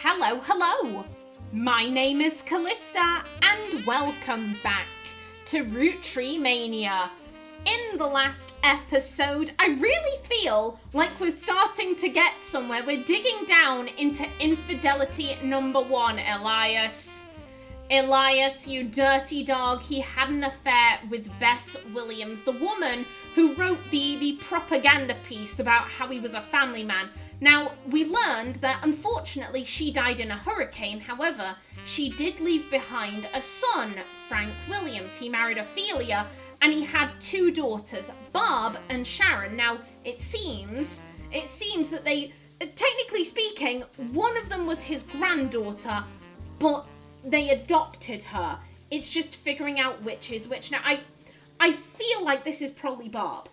Hello! My name is Callista, and welcome back to Roottreemania. In the last episode, I really feel like we're starting to get somewhere. We're digging down into infidelity number 1, Elias. Elias, you dirty dog, he had an affair with Bess Williams, the woman who wrote the propaganda piece about how he was a family man. Now, we learned that unfortunately she died in a hurricane. However, she did leave behind a son, Frank Williams. He married Ophelia, and he had 2 daughters, Barb and Sharon. Now, it seems that they, technically speaking, one of them was his granddaughter, but they adopted her. It's just figuring out which is which. Now, I feel like this is probably Barb.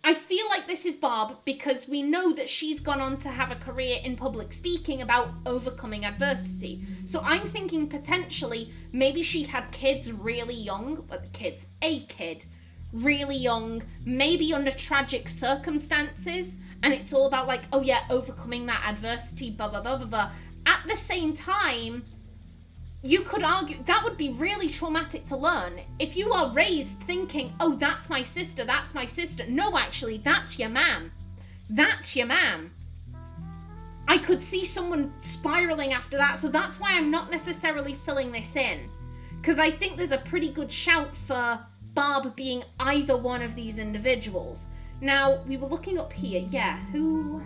I feel like this is Barb because we know that she's gone on to have a career in public speaking about overcoming adversity. So I'm thinking potentially maybe she had kids really young, a kid really young, maybe under tragic circumstances, and it's all about like, oh yeah, overcoming that adversity, blah, blah, blah, blah, blah. At the same time, you could argue that would be really traumatic to learn. If you are raised thinking, oh, that's my sister. No, actually, that's your man. I could see someone spiraling after that, so that's why I'm not necessarily filling this in. Because I think there's a pretty good shout for Barb being either one of these individuals. Now, we were looking up here. Yeah, who...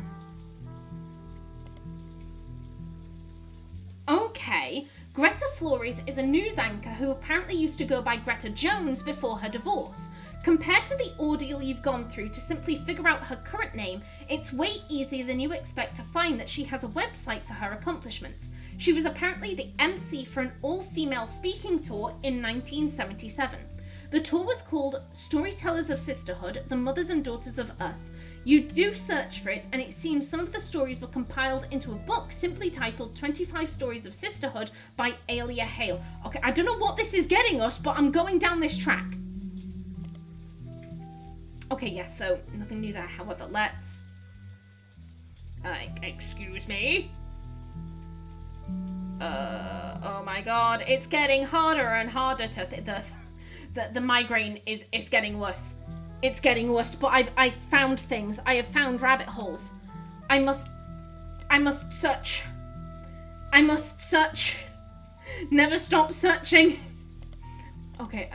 Okay. Greta Flores is a news anchor who apparently used to go by Greta Jones before her divorce. Compared to the ordeal you've gone through to simply figure out her current name, it's way easier than you expect to find that she has a website for her accomplishments. She was apparently the MC for an all-female speaking tour in 1977. The tour was called Storytellers of Sisterhood, the Mothers and Daughters of Earth. You do search for it, and it seems some of the stories were compiled into a book simply titled 25 Stories of Sisterhood by Elias Hale. Okay, I don't know what this is getting us, but I'm going down this track. Okay, yeah, so nothing new there. However, let's... excuse me? Oh my god, it's getting harder and harder to... The migraine is getting worse. It's getting worse, but I've found things. I have found rabbit holes. I must search. Never stop searching. Okay,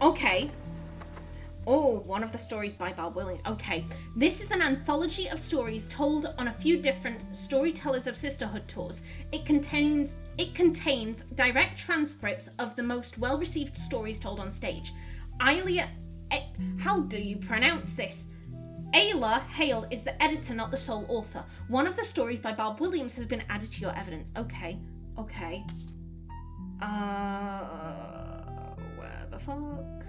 Okay. Oh, one of the stories by Barb Williams. Okay. This is an anthology of stories told on a few different Storytellers of Sisterhood tours. It contains direct transcripts of the most well-received stories told on stage. How do you pronounce this? Elias Hale is the editor, not the sole author. One of the stories by Barb Williams has been added to your evidence. Okay. Where the fuck?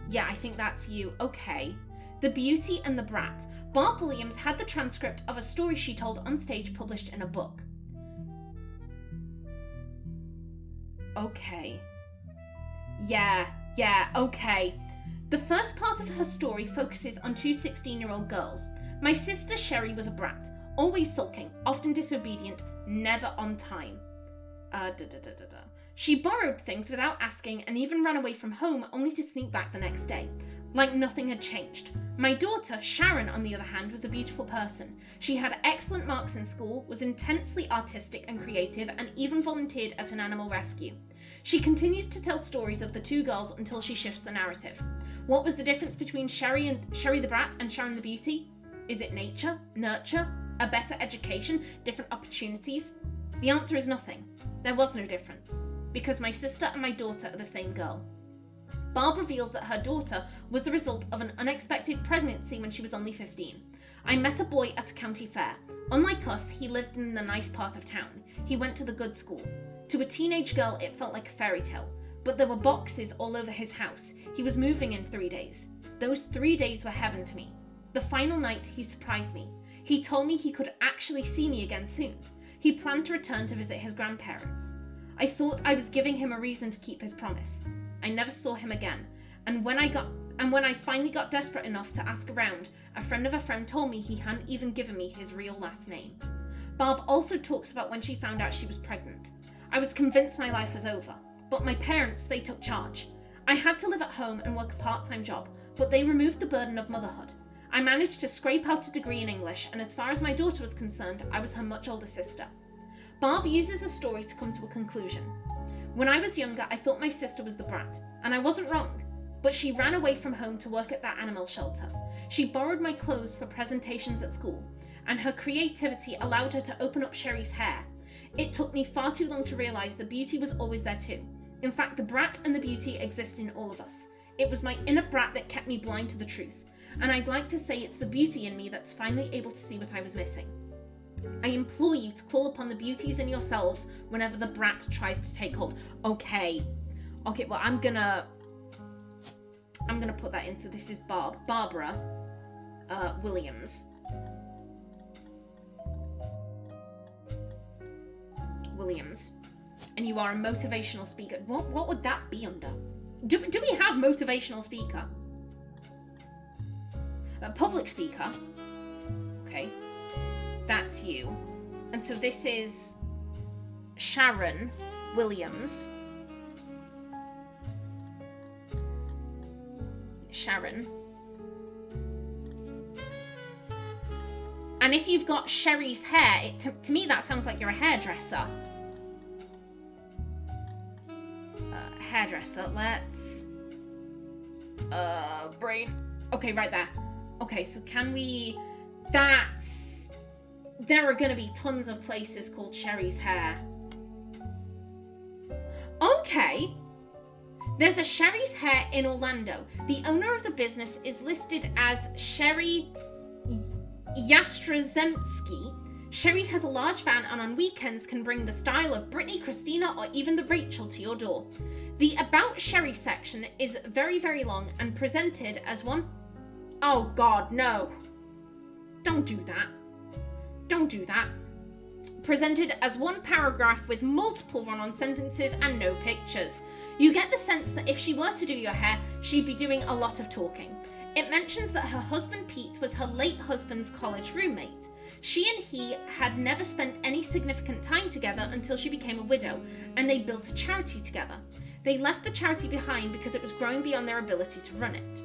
Yeah, I think that's you. Okay. The Beauty and the Brat. Barb Williams had the transcript of a story she told on stage published in a book. Okay. Yeah, okay. The first part of her story focuses on 2 16-year-old girls. My sister Sherry was a brat, always sulking, often disobedient, never on time. She borrowed things without asking and even ran away from home only to sneak back the next day. Like nothing had changed. My daughter, Sharon, on the other hand, was a beautiful person. She had excellent marks in school, was intensely artistic and creative, and even volunteered at an animal rescue. She continues to tell stories of the 2 girls until she shifts the narrative. What was the difference between Sherry the Brat and Sharon the Beauty? Is it nature, nurture, a better education, different opportunities? The answer is nothing. There was no difference, because my sister and my daughter are the same girl. Barb reveals that her daughter was the result of an unexpected pregnancy when she was only 15. I met a boy at a county fair. Unlike us, he lived in the nice part of town. He went to the good school. To a teenage girl, it felt like a fairy tale. But there were boxes all over his house. He was moving in 3 days. Those 3 days were heaven to me. The final night, he surprised me. He told me he could actually see me again soon. He planned to return to visit his grandparents. I thought I was giving him a reason to keep his promise. I never saw him again, and when I got And when I finally got desperate enough to ask around, a friend of a friend told me he hadn't even given me his real last name. Barb also talks about when she found out she was pregnant. I was convinced my life was over, but my parents, they took charge. I had to live at home and work a part-time job, but they removed the burden of motherhood. I managed to scrape out a degree in English, and as far as my daughter was concerned, I was her much older sister. Barb uses the story to come to a conclusion. When I was younger, I thought my sister was the brat, and I wasn't wrong, but she ran away from home to work at that animal shelter. She borrowed my clothes for presentations at school, and her creativity allowed her to open up Sherry's hair. It took me far too long to realise the beauty was always there too. In fact, the brat and the beauty exist in all of us. It was my inner brat that kept me blind to the truth, and I'd like to say it's the beauty in me that's finally able to see what I was missing. I implore you to call upon the beauties in yourselves whenever the brat tries to take hold. Okay, well, I'm gonna put that in. So this is Barbara Williams. And you are a motivational speaker. What would that be under? Do we have motivational speaker? A public speaker. Okay. That's you. And so this is Sharon Williams. Sharon. And if you've got Sherry's hair, to me that sounds like you're a hairdresser. Hairdresser, let's... brain. Okay, right there. Okay, so can we... There are going to be tons of places called Sherry's hair. Okay. There's a Sherry's hair in Orlando. The owner of the business is listed as Sherry Jastrzemski. Sherry has a large van and on weekends can bring the style of Brittany, Christina, or even the Rachel to your door. The About Sherry section is very, very long and presented as one... Oh God, no. Don't do that. Don't do that. Presented as one paragraph with multiple run-on sentences and no pictures. You get the sense that if she were to do your hair, she'd be doing a lot of talking. It mentions that her husband Pete was her late husband's college roommate. She and he had never spent any significant time together until she became a widow, and they built a charity together. They left the charity behind because it was growing beyond their ability to run it.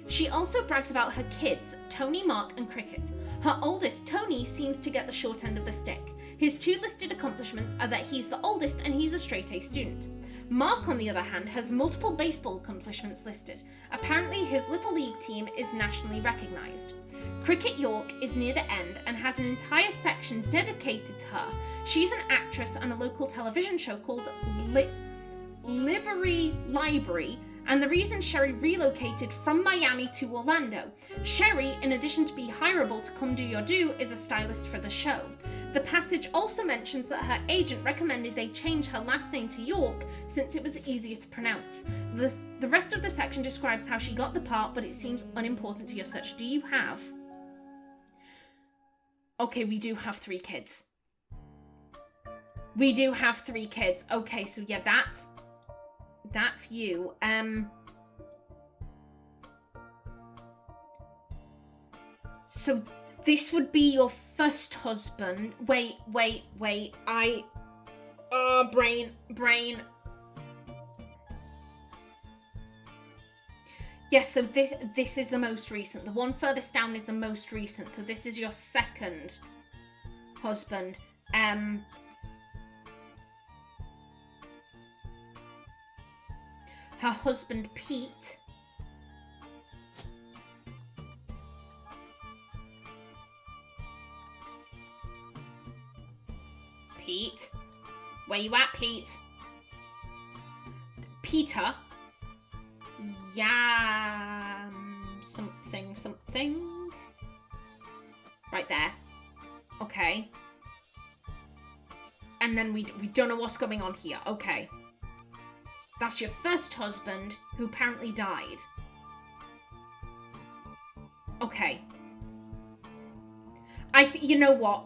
She also brags about her kids, Tony, Mark, and Cricket. Her oldest, Tony, seems to get the short end of the stick. His two listed accomplishments are that he's the oldest and he's a straight-A student. Mark, on the other hand, has multiple baseball accomplishments listed. Apparently, his Little League team is nationally recognised. Cricket York is near the end and has an entire section dedicated to her. She's an actress on a local television show called Liberty Library, and the reason Sherry relocated from Miami to Orlando. Sherry, in addition to be hireable to come do your do, is a stylist for the show. The passage also mentions that her agent recommended they change her last name to York since it was easier to pronounce. The rest of the section describes how she got the part, but it seems unimportant to your search. Do you have... Okay, we do have 3 kids. We do have 3 kids. Okay, so yeah, that's you. So this would be your first husband. Wait. Brain. Yes, so this is the most recent. The one furthest down is the most recent. So this is your second husband. Her husband, Pete. Pete. Where you at, Pete? Peter. Yeah. Something. Right there. Okay. And then we don't know what's going on here. Okay. That's your first husband, who apparently died. Okay. You know what?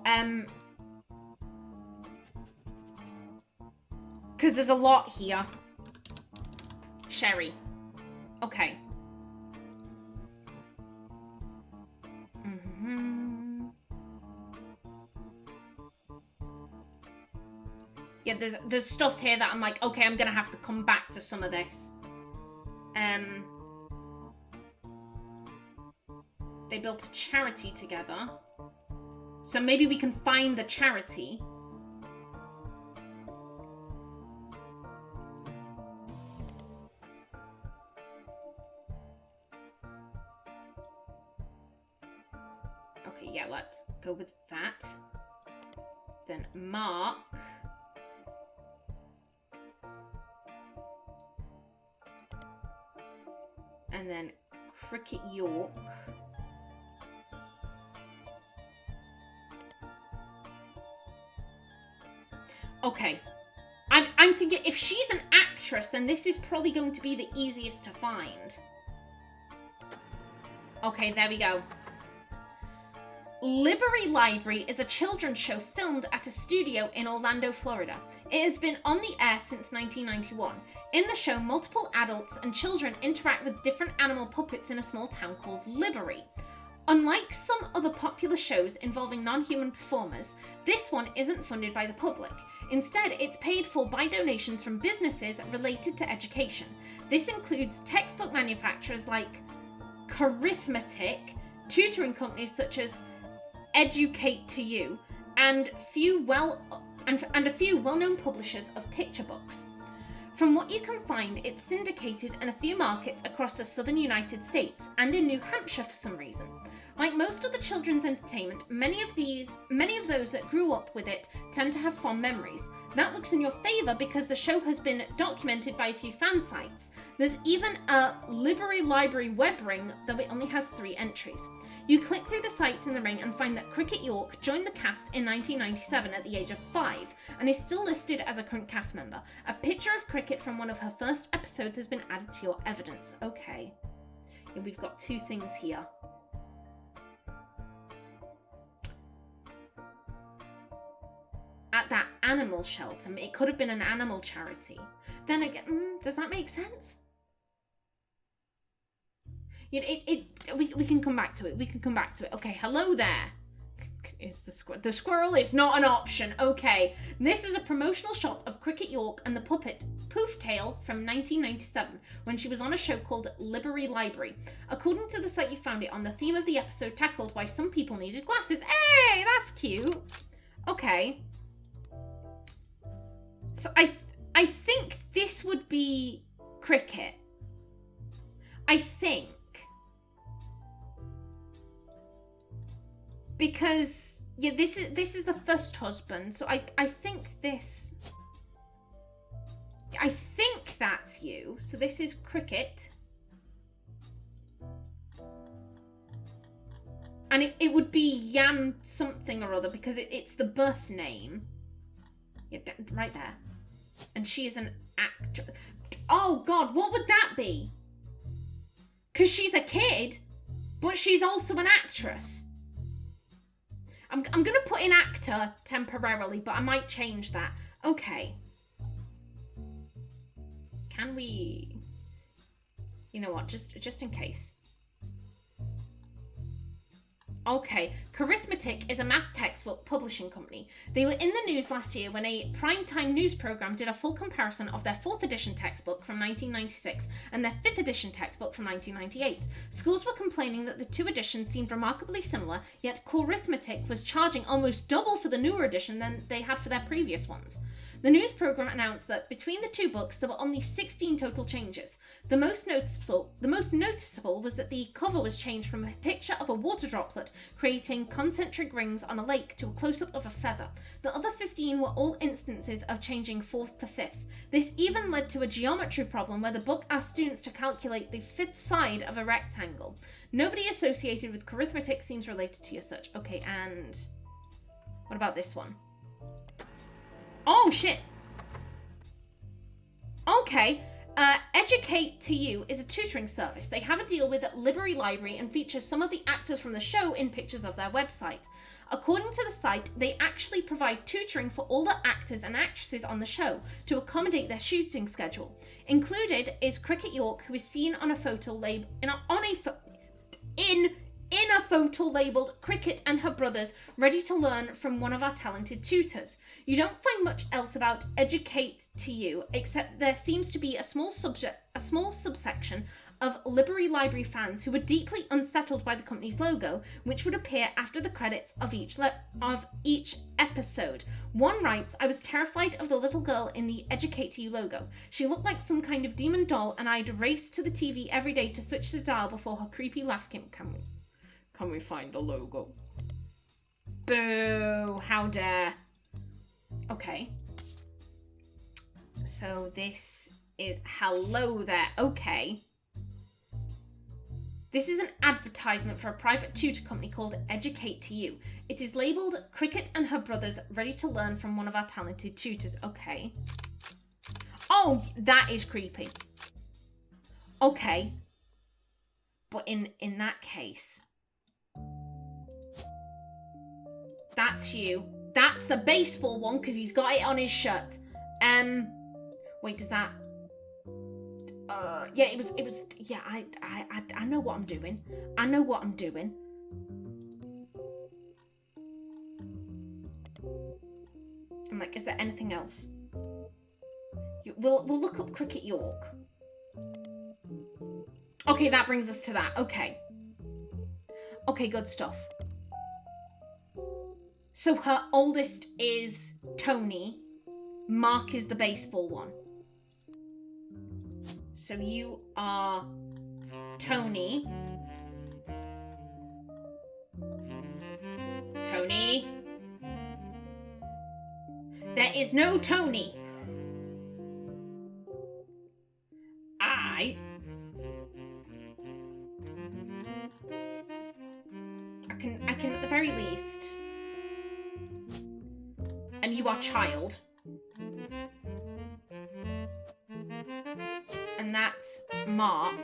Because there's a lot here. Sherry. Okay. Yeah, there's stuff here that I'm like, okay, I'm gonna have to come back to some of this. They built a charity together. So maybe we can find the charity. Okay, yeah, let's go with that. Then Mark. And then Cricket York. Okay. I'm thinking if she's an actress, then this is probably going to be the easiest to find. Okay, there we go. Library Library is a children's show filmed at a studio in Orlando, Florida. It has been on the air since 1991. In the show, multiple adults and children interact with different animal puppets in a small town called Library. Unlike some other popular shows involving non-human performers, this one isn't funded by the public. Instead, it's paid for by donations from businesses related to education. This includes textbook manufacturers like Arithmetic, tutoring companies such as Educate to You, and a few well-known publishers of picture books. From what you can find, it's syndicated in a few markets across the southern United States and in New Hampshire for some reason. Like most other children's entertainment, many of those that grew up with it tend to have fond memories. That works in your favour because the show has been documented by a few fan sites. There's even a Library Library web ring, though it only has 3 entries. You click through the sites in the ring and find that Cricket York joined the cast in 1997 at the age of 5 and is still listed as a current cast member. A picture of Cricket from one of her first episodes has been added to your evidence. Okay. Yeah, we've got 2 things here. At that animal shelter. It could have been an animal charity. Then again, does that make sense? We can come back to it. We can come back to it. Okay, hello there. Is the squirrel is not an option. Okay, this is a promotional shot of Cricket York and the puppet Pooftail from 1997 when she was on a show called Library Library. According to the site you found it on, the theme of the episode tackled why some people needed glasses. Hey, that's cute. Okay. So I think this would be Cricket. I think. Because yeah, this is the first husband, so I think this. I think that's you. So this is Cricket. And it would be Yam something or other because it's the birth name. Yeah, right there. And she is an actress. Oh God, what would that be? Because she's a kid, but she's also an actress. I'm going to put in actor temporarily, but I might change that. Okay. Can we... You know what, just in case. Okay, Arithmetic is a math textbook publishing company. They were in the news last year when a primetime news program did a full comparison of their 4th edition textbook from 1996 and their 5th edition textbook from 1998. Schools were complaining that the 2 editions seemed remarkably similar, yet Arithmetic was charging almost double for the newer edition than they had for their previous ones. The news program announced that between the 2 books there were only 16 total changes. The most noticeable was that the cover was changed from a picture of a water droplet creating concentric rings on a lake to a close-up of a feather. The other 15 were all instances of changing 4th to 5th. This even led to a geometry problem where the book asked students to calculate the 5th side of a rectangle. Nobody associated with Arithmetic seems related to your search. Okay, and what about this one? Oh, shit. Okay. Educate to You is a tutoring service. They have a deal with Library Library and features some of the actors from the show in pictures of their website. According to the site, they actually provide tutoring for all the actors and actresses on the show to accommodate their shooting schedule. Included is Cricket York, who is seen on a photo in a photo labelled Cricket and Her Brothers, ready to learn from one of our talented tutors. You don't find much else about Educate to You, except there seems to be a small subsection of Library fans who were deeply unsettled by the company's logo, which would appear after the credits of each episode. One writes, I was terrified of the little girl in the Educate to You logo. She looked like some kind of demon doll, and I'd race to the TV every day to switch the dial before her creepy laugh came. Can we find the logo? Boo! How dare. Okay. So this is hello there. Okay. This is an advertisement for a private tutor company called Educate to You. It is labelled Cricket and Her Brothers, ready to learn from one of our talented tutors. Okay. Oh, that is creepy. Okay. But in that case, that's you. That's the baseball one because he's got it on his shirt. Wait, does that? Yeah, it was, yeah, I know what I'm doing. I know what I'm doing. I'm like, is there anything else? We'll look up Cricket York. Okay, that brings us to that. Okay. Okay, good stuff. So her oldest is Tony. Mark is the baseball one. So you are Tony. Tony. There is no Tony. I can at the very least. And you are child. And that's Mark.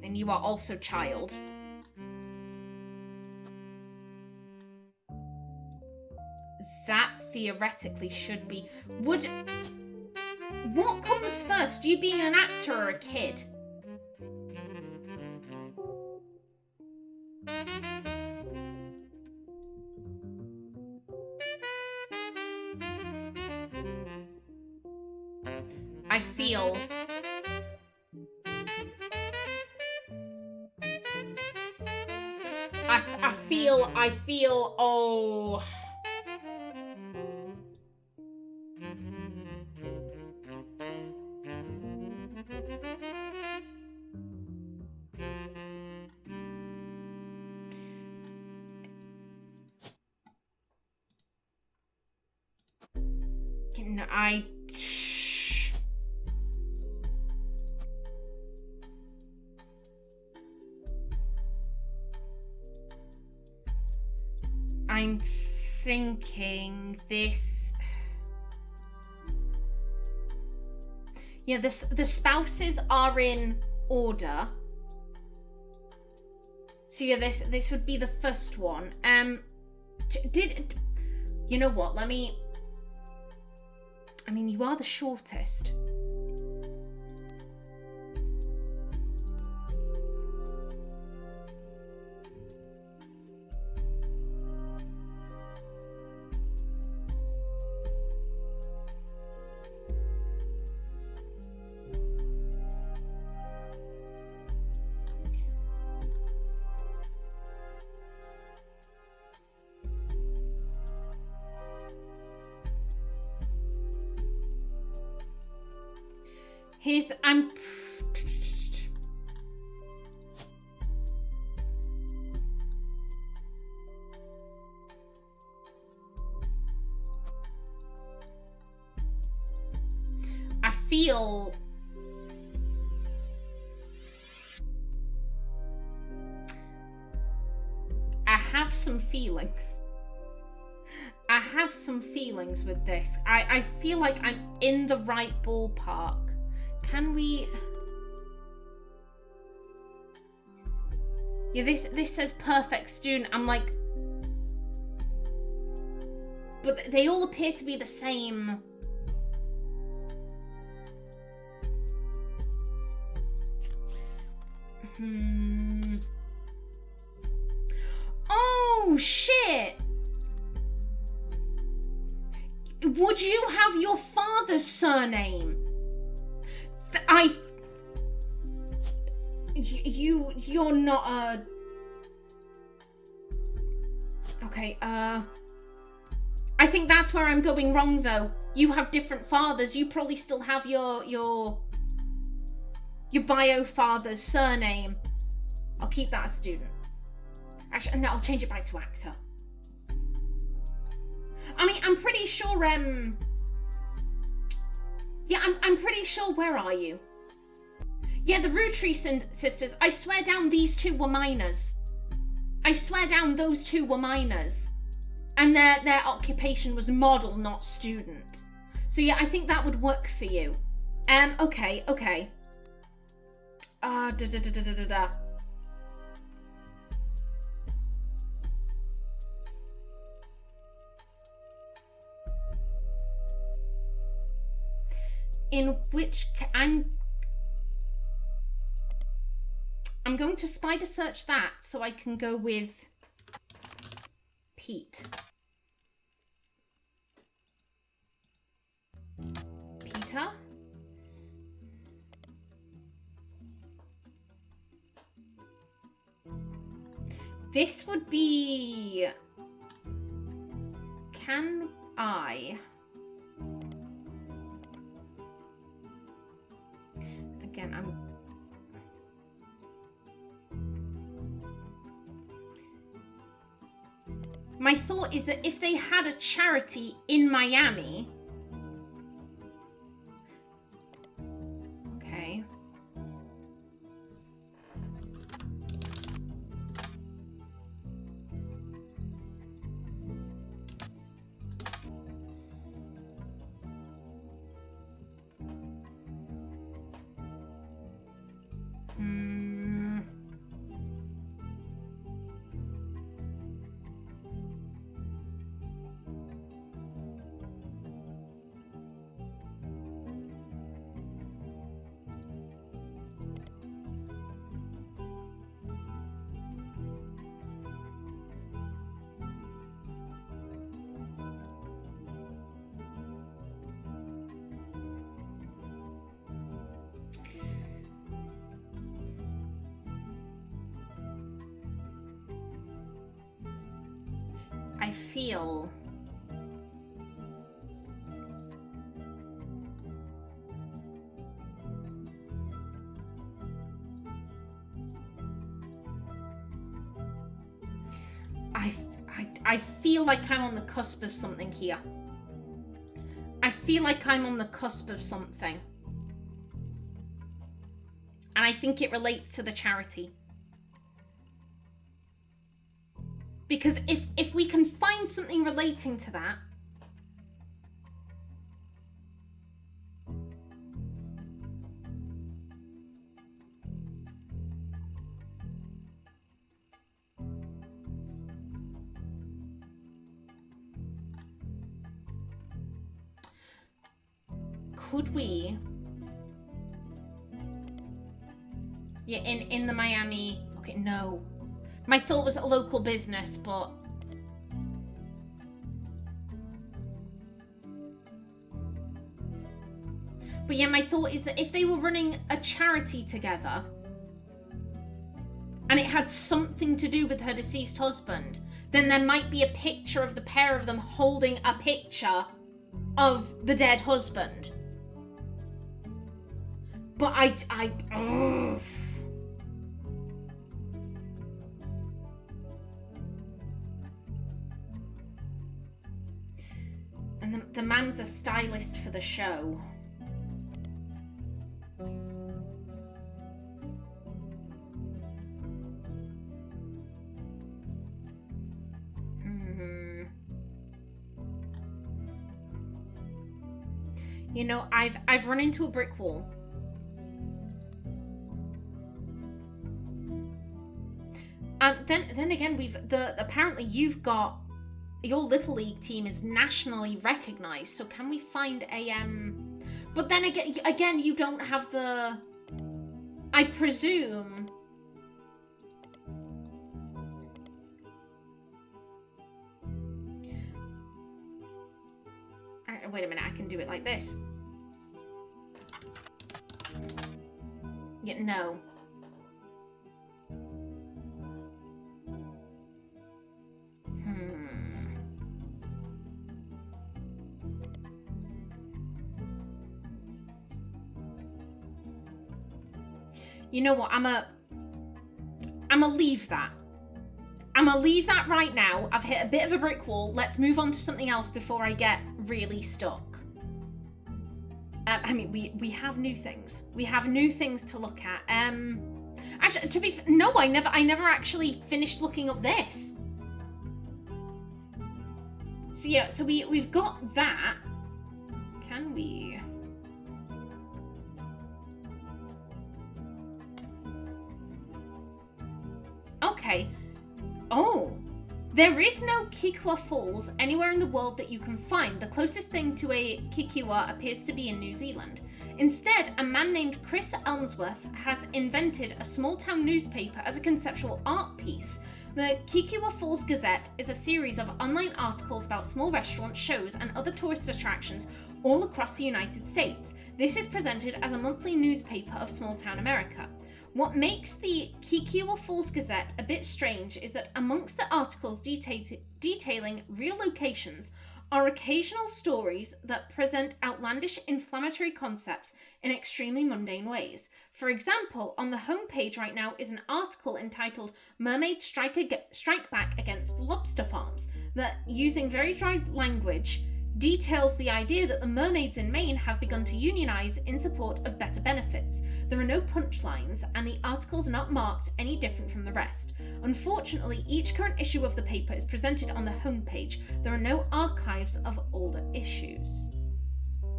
And you are also child. That theoretically should be... What comes first? You being an actor or a kid? I feel, oh... I'm thinking this... Yeah, the spouses are in order. So yeah, this would be the first one. You know what? I mean, you are the shortest. I have some feelings. I have some feelings with this. I feel like I'm in the right ballpark. Can we... Yeah, this says perfect student. I'm like... But they all appear to be the same. Oh, shit! Would you have your father's surname? You're not a... Okay, I think that's where I'm going wrong, though. You have different fathers. You probably still have your bio father's surname. I'll keep that as student. Actually, no, I'll change it back to actor. I mean, I'm pretty sure, yeah, I'm pretty sure, where are you? Yeah, the Roottree sisters, I swear down these two were minors. I swear down those two were minors. And their occupation was model, not student. So yeah, I think that would work for you. Okay. In which I'm going to spider search that so I can go with Pete. Peter? This would be... Can I... Again, My thought is that if they had a charity in Miami... Okay. I feel... I feel like I'm on the cusp of something here. I feel like I'm on the cusp of something. And I think it relates to the charity. Because if we can find something relating to that... Could we... Yeah, in the Miami... Okay, no. My thought was a local business, but... But yeah, my thought is that if they were running a charity together, and it had something to do with her deceased husband, then there might be a picture of the pair of them holding a picture of the dead husband. But ugh. And the man's a stylist for the show. You know, I've run into a brick wall. And then again, apparently you've got your Little League team is nationally recognized, so can we find a, but then again, you don't have the, I presume. Wait a minute, I can do it like this. Yeah, no. You know what, I'm a leave that. I'm gonna leave that right now. I've hit a bit of a brick wall. Let's move on to something else before I get really stuck. I mean, we have new things. We have new things to look at. Actually, no, I never actually finished looking up this. So yeah, so we've got that. Can we? Okay. Oh, there is no Kikwa Falls anywhere in the world that you can find. The closest thing to a Kikwa appears to be in New Zealand. Instead, a man named Chris Elmsworth has invented a small-town newspaper as a conceptual art piece. The Kikwa Falls Gazette is a series of online articles about small restaurants, shows, and other tourist attractions all across the United States. This is presented as a monthly newspaper of small-town America. What makes the Kikwa Falls Gazette a bit strange is that amongst the articles detailing real locations are occasional stories that present outlandish, inflammatory concepts in extremely mundane ways. For example, on the homepage right now is an article entitled "Mermaids Strike Back Against Lobster Farms" that, using very dry language, details the idea that the mermaids in Maine have begun to unionize in support of better benefits. There are no punchlines, and the articles are not marked any different from the rest. Unfortunately, each current issue of the paper is presented on the homepage. There are no archives of older issues.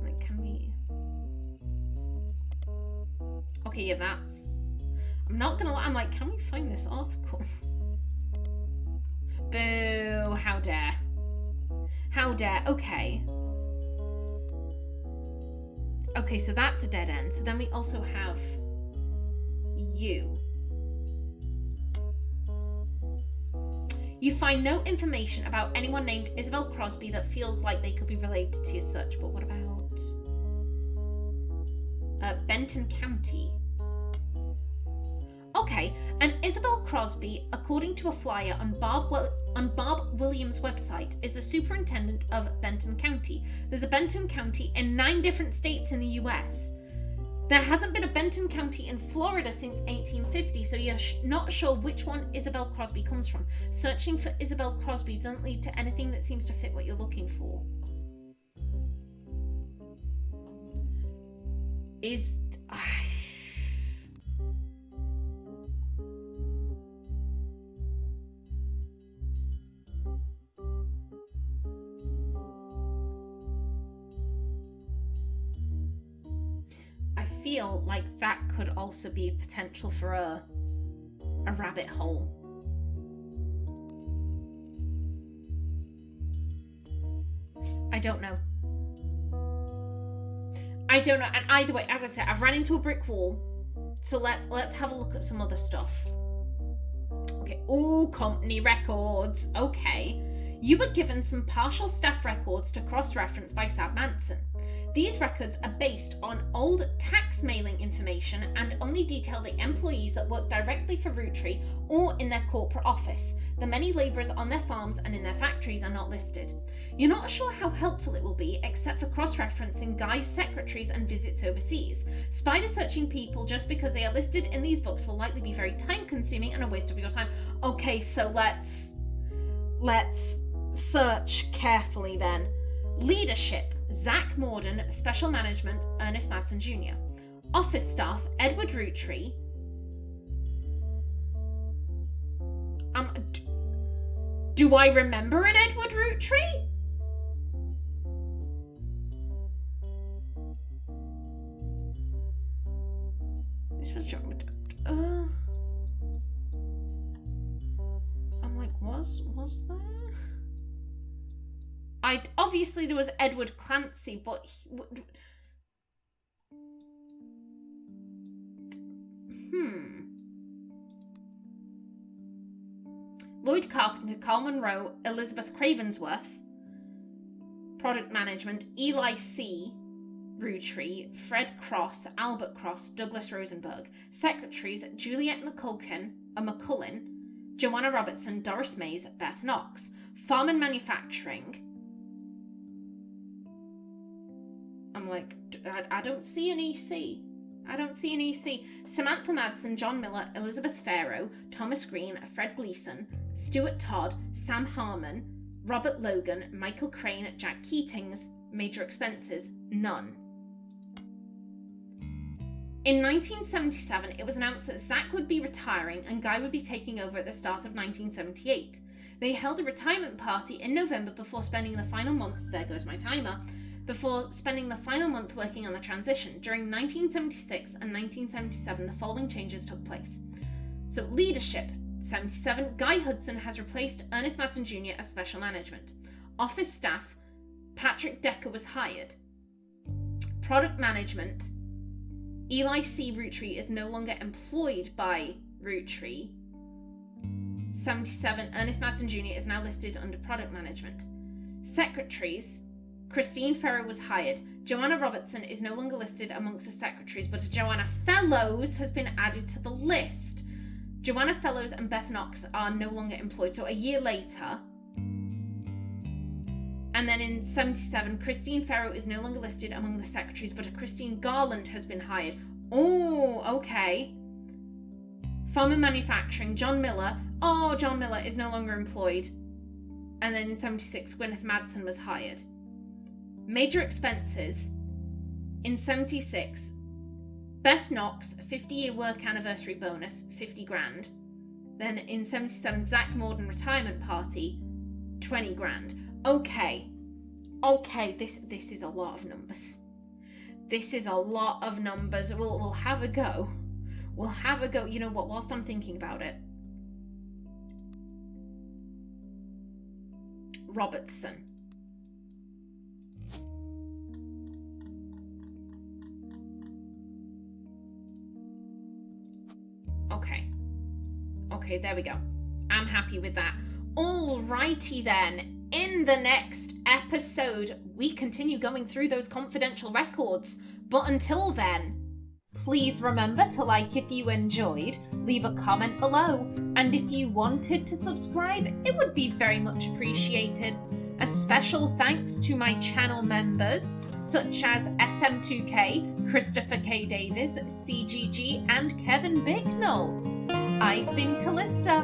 Like, can we? Okay, yeah, that's... I'm not gonna lie, I'm like, can we find this article? Boo, how dare. How dare, okay. Okay, so that's a dead end. So then we also have you. You find no information about anyone named Isabel Crosby that feels like they could be related to you as such, but what about Benton County? Okay, and Isabel Crosby, according to a flyer on Barb Williams' website, is the superintendent of Benton County. There's a Benton County in 9 different states in the US. There hasn't been a Benton County in Florida since 1850, so you're not sure which one Isabel Crosby comes from. Searching for Isabel Crosby doesn't lead to anything that seems to fit what you're looking for. I feel like that could also be a potential for a rabbit hole. I don't know. And either way, as I said, I've ran into a brick wall, so let's have a look at some other stuff. Okay, oh, company records. Okay, you were given some partial staff records to cross-reference by Sam Manson. These records are based on old tax mailing information and only detail the employees that work directly for Roottree or in their corporate office. The many labourers on their farms and in their factories are not listed. You're not sure how helpful it will be, except for cross-referencing guys, secretaries, and visits overseas. Spider searching people just because they are listed in these books will likely be very time-consuming and a waste of your time. Okay, so let's search carefully then. Leadership: Zach Morden, Special Management, Ernest Madsen Jr. Office staff: Edward Roottree. Do I remember an Edward Roottree? This was John. I'm like, was there? Obviously there was Edward Clancy, but Lloyd Carpenter, Carl Monroe, Elizabeth Cravensworth. Product management, Eli C. Roottree, Fred Cross, Albert Cross, Douglas Rosenberg. Secretaries, Juliet McCullin, Joanna Robertson, Doris Mays, Beth Knox. Farm and manufacturing. I'm like, I don't see an EC. Samantha Madsen, John Miller, Elizabeth Farrow, Thomas Green, Fred Gleason, Stuart Todd, Sam Harmon, Robert Logan, Michael Crane, Jack Keatings. Major expenses, none. In 1977, it was announced that Zach would be retiring and Guy would be taking over at the start of 1978. They held a retirement party in November before spending the final month, working on the transition. During 1976 and 1977, the following changes took place. So, leadership. 77, Guy Hudson has replaced Ernest Madsen Jr. as special management. Office staff, Patrick Decker was hired. Product management, Eli C. Roottree is no longer employed by Roottree. 77, Ernest Madsen Jr. is now listed under product management. Secretaries, Christine Ferrer was hired. Joanna Robertson is no longer listed amongst the secretaries, but a Joanna Fellows has been added to the list. Joanna Fellows and Beth Knox are no longer employed, so a year later. And then in 77, Christine Ferrer is no longer listed among the secretaries, but a Christine Garland has been hired. Oh, okay. Farm and manufacturing, John Miller. Oh, John Miller is no longer employed. And then in 76, Gwyneth Madsen was hired. Major expenses. In 76, Beth Knox, 50-year work anniversary bonus, 50 grand. Then in 77, Zach Morden retirement party, 20 grand. Okay, this is a lot of numbers. We'll have a go. You know what, whilst I'm thinking about it. Robertson. Okay, there we go. I'm happy with that. Alrighty then. In the next episode, we continue going through those confidential records. But until then, please remember to like if you enjoyed, leave a comment below, and if you wanted to subscribe, it would be very much appreciated. A special thanks to my channel members, such as SM2K, Christopher K. Davis, CGG, and Kevin Bicknell. I've been Callista.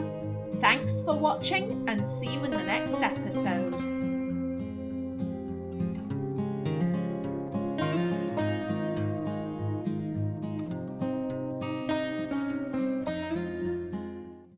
Thanks for watching, and see you in the next episode.